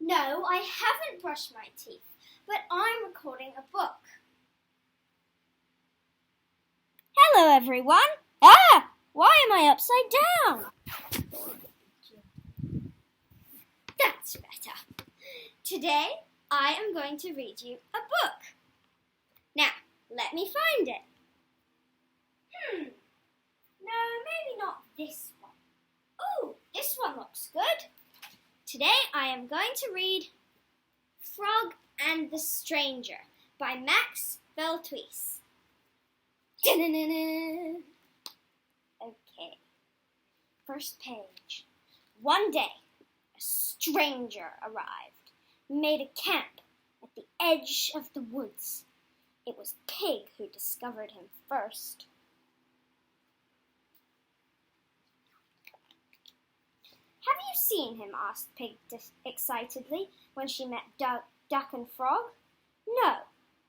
No, I haven't brushed my teeth, but I'm recording a book. Hello, everyone. Why am I upside down? That's better. Today, I am going to read you a book. Now, let me find it. No, maybe not this one. Oh, this one looks good. Today, I am going to read Frog and the Stranger by Max Velthuijs. Okay, first page. One day, a stranger arrived, made a camp at the edge of the woods. It was Pig who discovered him first. Have you seen him? Asked Pig excitedly when she met Duck and Frog. No.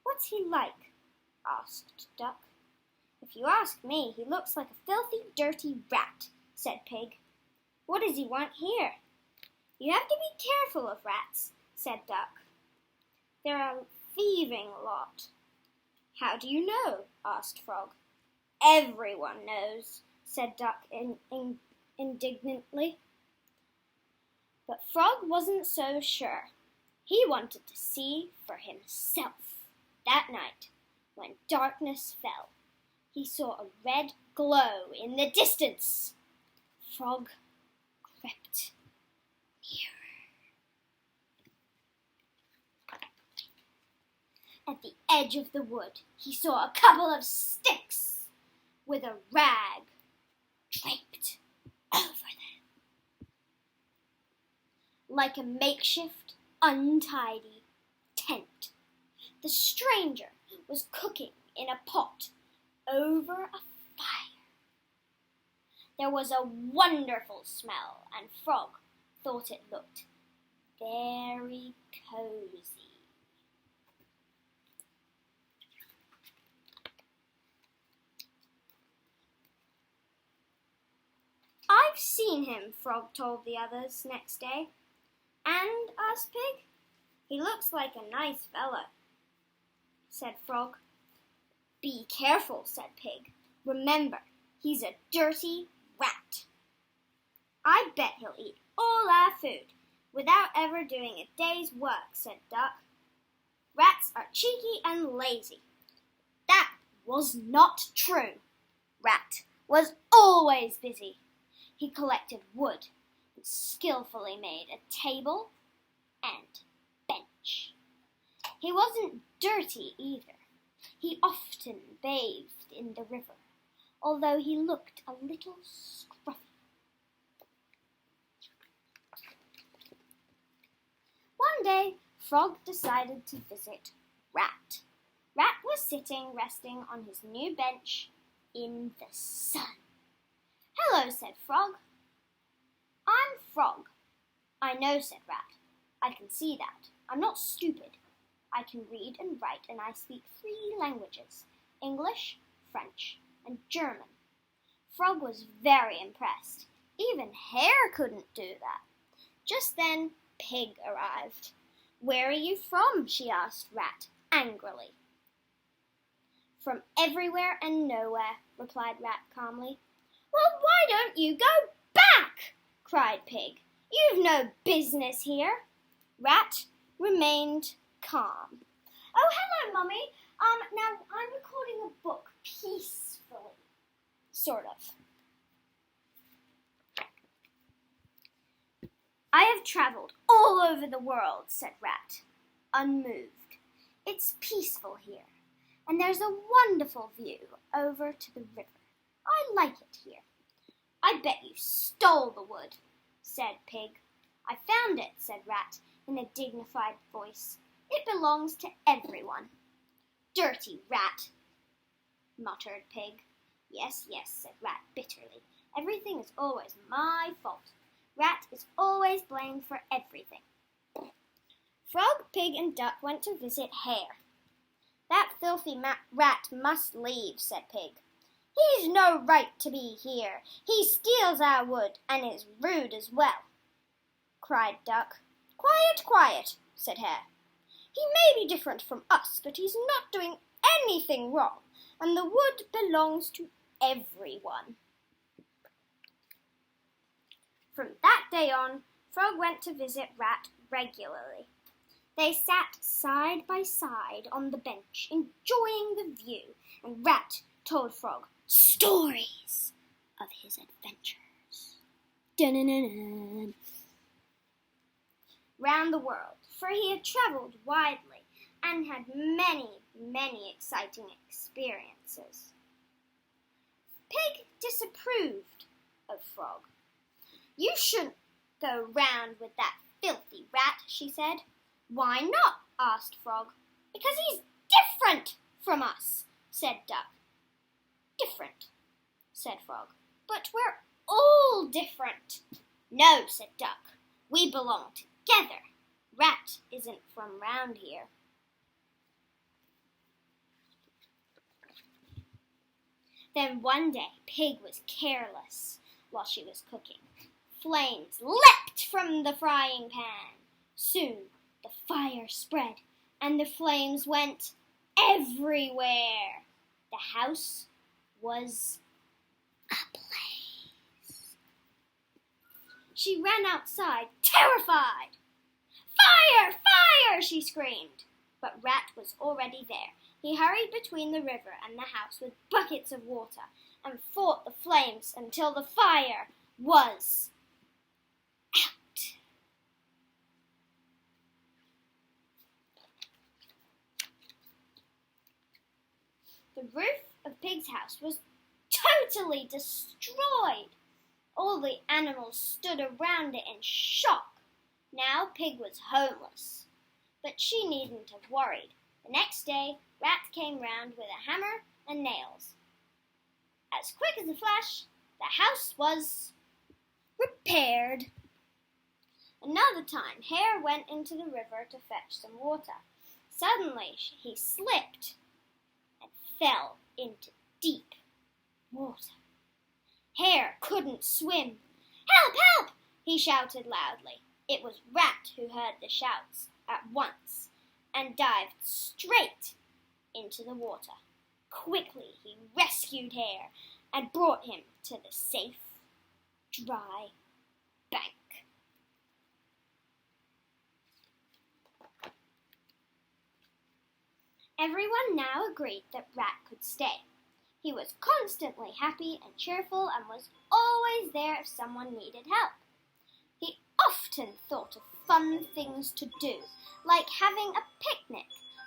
What's he like? Asked Duck. If you ask me, he looks like a filthy, dirty rat, said Pig. What does he want here? You have to be careful of rats, said Duck. They're a thieving lot. How do you know? Asked Frog. Everyone knows, said Duck indignantly. But Frog wasn't so sure. He wanted to see for himself. That night, when darkness fell, he saw a red glow in the distance. Frog crept nearer. At the edge of the wood, he saw a couple of sticks with a rag draped over them, like a makeshift, untidy tent. The stranger was cooking in a pot over a fire. There was a wonderful smell, and Frog thought it looked very cozy. I've seen him, Frog told the others next day. And? Asked Pig. He looks like a nice fellow, said Frog. Be careful, said Pig. Remember, he's a dirty rat. I bet he'll eat all our food without ever doing a day's work, said Duck. Rats are cheeky and lazy. That was not true. Rat was always busy. He collected wood and skillfully made a table and bench. He wasn't dirty either. He often bathed in the river, although he looked a little scruffy. One day, Frog decided to visit Rat. Rat was sitting resting on his new bench in the sun. Hello, said Frog. I'm Frog. I know, said Rat. I can see that. I'm not stupid. I can read and write, and I speak 3 languages, English, French, and German. Frog was very impressed. Even Hare couldn't do that. Just then, Pig arrived. Where are you from? She asked Rat, angrily. From everywhere and nowhere, replied Rat calmly. Well, why don't you go back? Cried Pig. You've no business here. Rat remained calm. Oh, hello, Mummy. Now I'm recording a book peacefully. Sort of. I have travelled all over the world, said Rat, unmoved. It's peaceful here, and there's a wonderful view over to the river. I like it here. I bet you stole the wood, said Pig. I found it, said Rat in a dignified voice. It belongs to everyone. Dirty rat, muttered Pig. Yes, yes, said Rat bitterly. Everything is always my fault. Rat is always blamed for everything. Frog, Pig, and Duck went to visit Hare. That filthy rat must leave, said Pig. He's no right to be here. He steals our wood and is rude as well, cried Duck. Quiet, quiet, said Hare. He may be different from us, but he's not doing anything wrong, and the wood belongs to everyone. From that day on, Frog went to visit Rat regularly. They sat side by side on the bench, enjoying the view, and Rat told Frog stories of his adventures. Dun-dun-dun-dun. Round the world, for he had travelled widely and had many, many exciting experiences. Pig disapproved of Frog. You shouldn't go round with that filthy rat, she said. Why not? Asked Frog. Because he's different from us, said Duck. Different, said Frog. But we're all different. No, said Duck. We belong together. Rat isn't from round here. Then one day, Pig was careless while she was cooking. Flames leapt from the frying pan. Soon the fire spread, and the flames went everywhere. The house was ablaze. She ran outside, terrified. Fire! Fire! She screamed. But Rat was already there. He hurried between the river and the house with buckets of water and fought the flames until the fire was out. The roof of Pig's house was totally destroyed. All the animals stood around it in shock. Now Pig was homeless, but she needn't have worried. The next day, Rat came round with a hammer and nails. As quick as a flash, the house was repaired. Another time, Hare went into the river to fetch some water. Suddenly, he slipped and fell into deep water. Hare couldn't swim. Help! Help! He shouted loudly. It was Rat who heard the shouts at once and dived straight into the water. Quickly he rescued Hare and brought him to the safe, dry bank. Everyone now agreed that Rat could stay. He was constantly happy and cheerful and was always there if someone needed help. He often thought of fun things to do, like having a picnic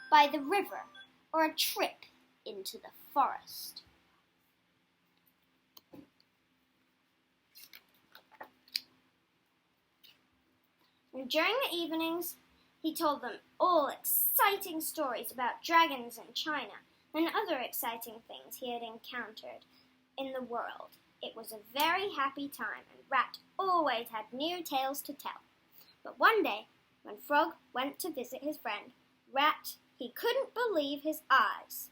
by the river or a trip into the forest. And during the evenings, he told them all exciting stories about dragons in China and other exciting things he had encountered in the world. It was a very happy time, and Rat always had new tales to tell. But one day, when Frog went to visit his friend, Rat, he couldn't believe his eyes.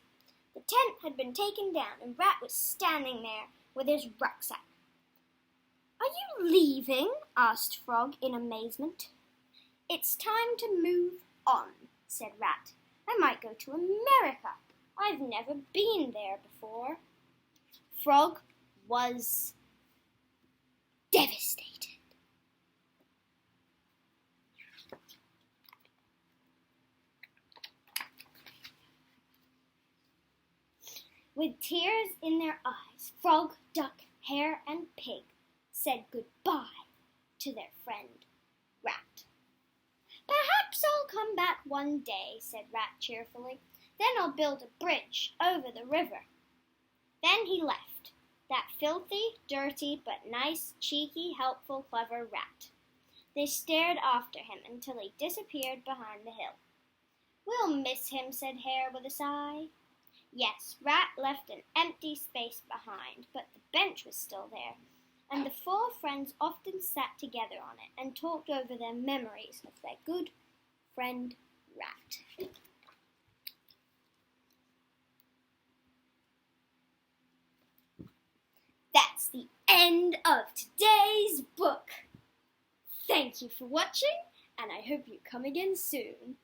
The tent had been taken down, and Rat was standing there with his rucksack. "Are you leaving?" asked Frog in amazement. "It's time to move on," said Rat. "I might go to America. I've never been there before." Frog was devastated. With tears in their eyes, Frog, Duck, Hare, and Pig said goodbye to their friend Rat. "Perhaps I'll come back one day," said Rat cheerfully. "Then I'll build a bridge over the river." Then he left, that filthy, dirty, but nice, cheeky, helpful, clever Rat. They stared after him until he disappeared behind the hill. "We'll miss him," said Hare with a sigh. Yes, Rat left an empty space behind, but the bench was still there, and the four friends often sat together on it and talked over their memories of their good friend Rat. That's the end of today's book. Thank you for watching, and I hope you come again soon.